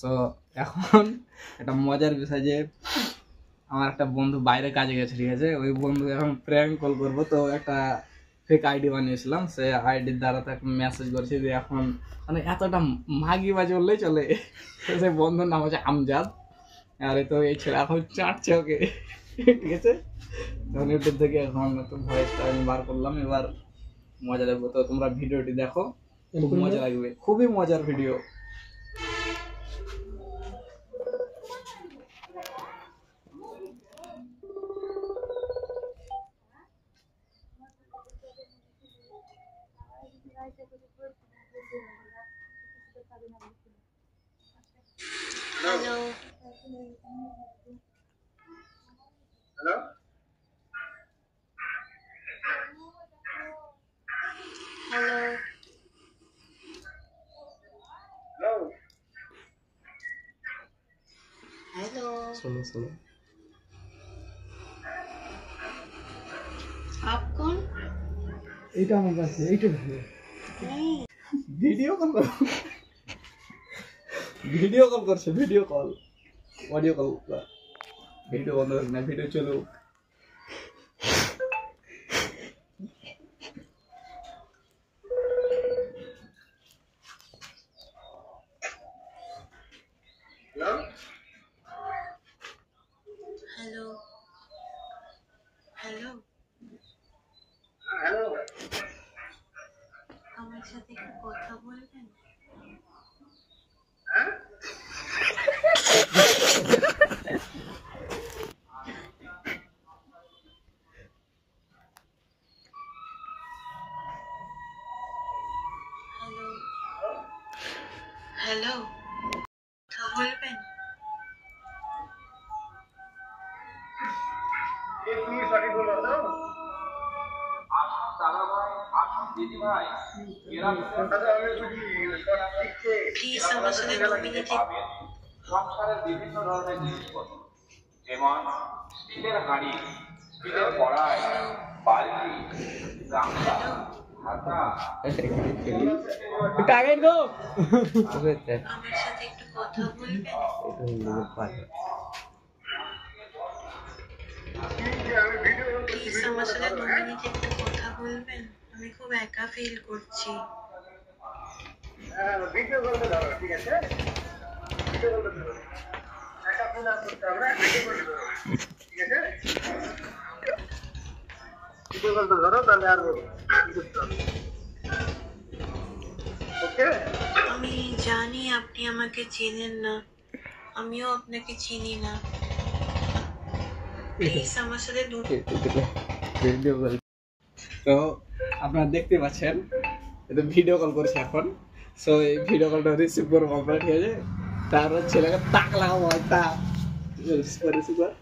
So এখন একটা মজার বিষয় যে আমার একটা বন্ধু বাইরে কাজে গেছে, ঠিক আছে? ওই বন্ধু এখন প্র্যাঙ্ক কল করবো, তো একটা ফেক আইডি বানিয়েছিলাম। সে আইডির দ্বারা তো এখন মেসেজ করছি যে এখন মানে এতটা মাগি বাজে বললেই চলে। সেই বন্ধুর নাম হচ্ছে আমজাদ। আরে তো এই ছেলে এখন চাটছে ওকে, ঠিক আছে? তখন ইউটিউব থেকে এখন নতুন ভয়েসটা আমি বার করলাম, এবার মজা লাগবে। তো তোমরা ভিডিওটি দেখো, খুব মজা লাগবে, খুবই মজার video. Hello. Hello? Hello. Hello? Hello. सुनो सुनो, आप कौन? এইটা আমার কাছে, এইটা नहीं. ভিডিও কল করো, ভিডিও কল করছে, video call, audio call, video বন্ধ হোক না, ভিডিও চলো। Hello? Hello. Hello. Hello? আমার সাথে একটু কথা বলবেন? হ্যাঁ? হ্যালো. হ্যালো. কথা বলবেন? তুমি সঠিক বলো তো? কথাটা আমি বুঝি, সব শিখছে। প্লিজ আমার সাথে 2 মিনিট সংসারের বিভিন্ন ধরনের জিনিসপত্র, যেমন স্টিলের হাঁড়ি, স্টিলের কড়াই, বালতি, গামছা, হাতা। টাইগার গো, আমার সাথে একটু কথা বলবেন? আমি ভিডিও কল করছি, প্লিজ আমার সাথে 2 মিনিট একটু কথা বলবেন? আমি খুব একা ফিল করছি। হ্যাঁ, ভিডিও কলটা ধরো, ঠিক আছে? ভিডিও কলটা ধরো। একা ফোন আর করতে হবে না, ভিডিও কলটা ধরো, ঠিক আছে? ভিডিও কলটা ধরো, তাহলে আর বুঝতে হবে। ওকে? আমি জানি আপনি আমাকে চেনেন না, আমিও আপনাকে চিনি না। প্লিজ আমার সাথে ভিডিও কল। তো আপনারা দেখতে পাচ্ছেন, এটা ভিডিও কল করছে এখন। সো এই ভিডিও কলটা রিসিভ করবো আমরা, ঠিক আছে? তারপর ছেলেকে তাক লাগাবো, তা রিসিভ কর।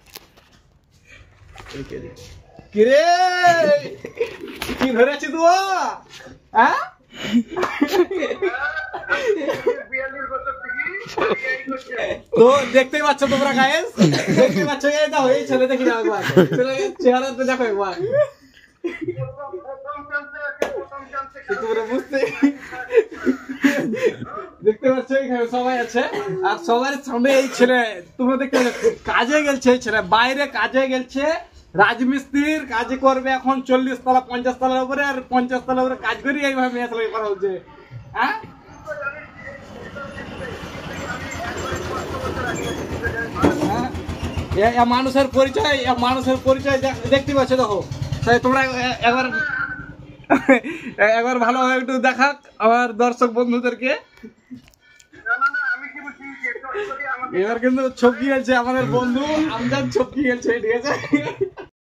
কি রে, কি ধরে আছিস তুই? হ্যাঁ, বিয়াল্লিশ বছর থেকে এই করছে। তো দেখতেই পাচ্ছ তোমরা গায়েস, দেখতে পাচ্ছ, এই দাও এই ছেলে দেখি যাও একবার, ছেলের চেহারা তো দেখো একবার, তোমরা বুঝতে দেখতে পাচ্ছ এখানে সবাই আছে, আর সবার সামনে এই ছেলে তোমরা দেখতে পাচ্ছ কাজে গেছে, এই ছেলে বাইরে কাজে গেছে, রাজমিস্ত্রির কাজ করবে এখন 40 তলা 50 তলার উপরে, আর 50 তলার উপরে কাজ করি এইভাবে মেয়ে ছেলে করা হচ্ছে। হ্যাঁ, মানুষের পরিচয়, মানুষের পরিচয় দেখতে পাচ্ছ, দেখো তোমরা একবার একবার ভালোভাবে একটু দেখাক আমার দর্শক বন্ধুদেরকে। এবার কিন্তু ছপকি গেছে আমাদের বন্ধু আমজাদ, ছপকি গেছে, ঠিক আছে?